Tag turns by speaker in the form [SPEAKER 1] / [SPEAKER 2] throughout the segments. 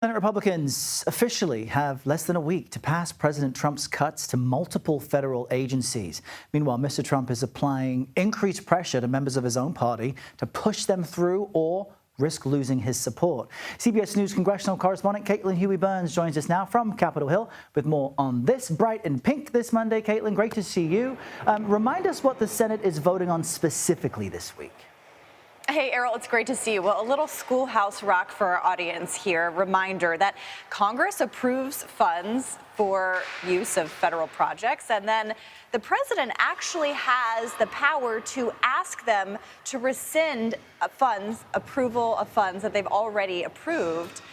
[SPEAKER 1] Senate Republicans officially have less than a week to pass President Trump's cuts to multiple federal agencies. Meanwhile, Mr. Trump is applying increased pressure to members of his own party to push them through or risk losing his support. CBS News congressional correspondent Caitlin Huey-Burns joins us now from Capitol Hill with more on this. Bright and pink this Monday. Caitlin, great to see you. Remind us what the Senate is voting on specifically this week.
[SPEAKER 2] Hey, Errol, it's great to see you. Well, a little schoolhouse rock for our audience here. Reminder that Congress approves funds for use of federal projects, and then the president actually has the power to ask them to rescind approval of funds that they've already approved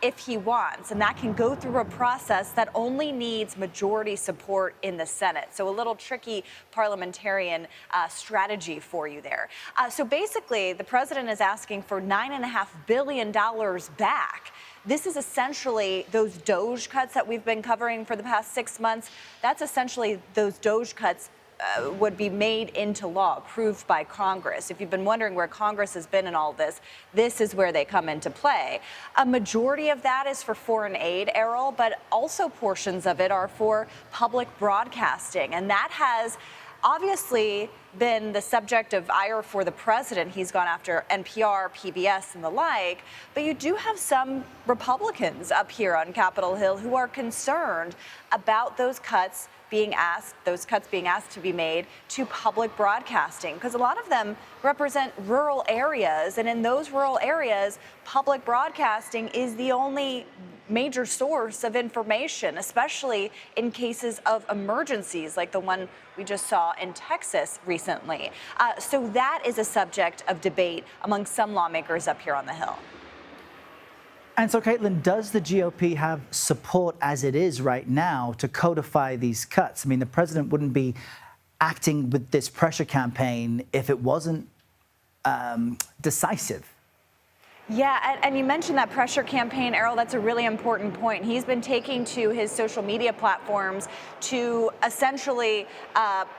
[SPEAKER 2] if he wants. And that can go through a process that only needs majority support in the Senate. So a little tricky parliamentarian strategy for you there. So basically, the president is asking for $9.5 billion back. This is essentially those DOGE cuts that we've been covering for the past 6 months. That's essentially those DOGE cuts would be made into law, approved by Congress. If you've been wondering where Congress has been in all this, this is where they come into play. A majority of that is for foreign aid, Errol, but also portions of it are for public broadcasting. And that has obviously been the subject of ire for the president. He's gone after NPR, PBS, and the like. But you do have some Republicans up here on Capitol Hill who are concerned about those cuts being asked to be made to public broadcasting, because a lot of them represent rural areas, and in those rural areas, public broadcasting is the only major source of information, especially in cases of emergencies like the one we just saw in Texas recently. So that is a subject of debate among some lawmakers up here on the Hill.
[SPEAKER 1] And so, Caitlin, does the GOP have support as it is right now to codify these cuts? I mean, the president wouldn't be acting with this pressure campaign if it wasn't decisive.
[SPEAKER 2] Yeah, and you mentioned that pressure campaign, Errol. That's a really important point. He's been taking to his social media platforms to essentially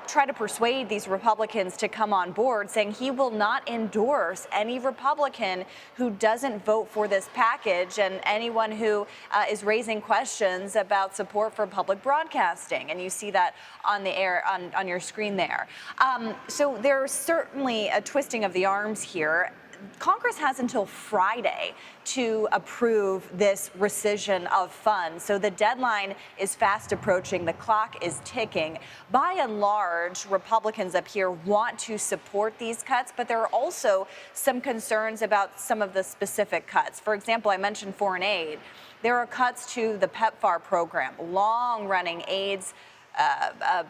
[SPEAKER 2] try to persuade these Republicans to come on board, saying he will not endorse any Republican who doesn't vote for this package and anyone who is raising questions about support for public broadcasting. And you see that on the air on your screen there. So there's certainly a twisting of the arms here. Congress has until Friday to approve this rescission of funds. So the deadline is fast approaching. The clock is ticking. By and large, Republicans up here want to support these cuts, but there are also some concerns about some of the specific cuts. For example, I mentioned foreign aid. There are cuts to the PEPFAR program, long-running AIDS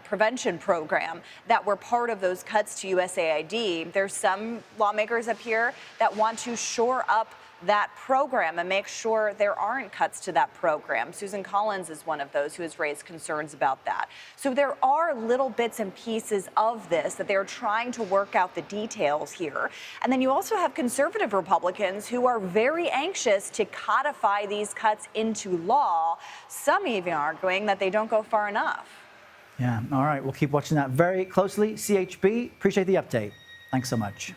[SPEAKER 2] prevention program that were part of those cuts to USAID. There's some lawmakers up here that want to shore up that program and make sure there aren't cuts to that program. Susan Collins is one of those who has raised concerns about that. So there are little bits and pieces of this that they're trying to work out the details here. And then you also have conservative Republicans who are very anxious to codify these cuts into law, some even arguing that they don't go far enough.
[SPEAKER 1] Yeah, all right, we'll keep watching that very closely. CHB, appreciate the update. Thanks so much.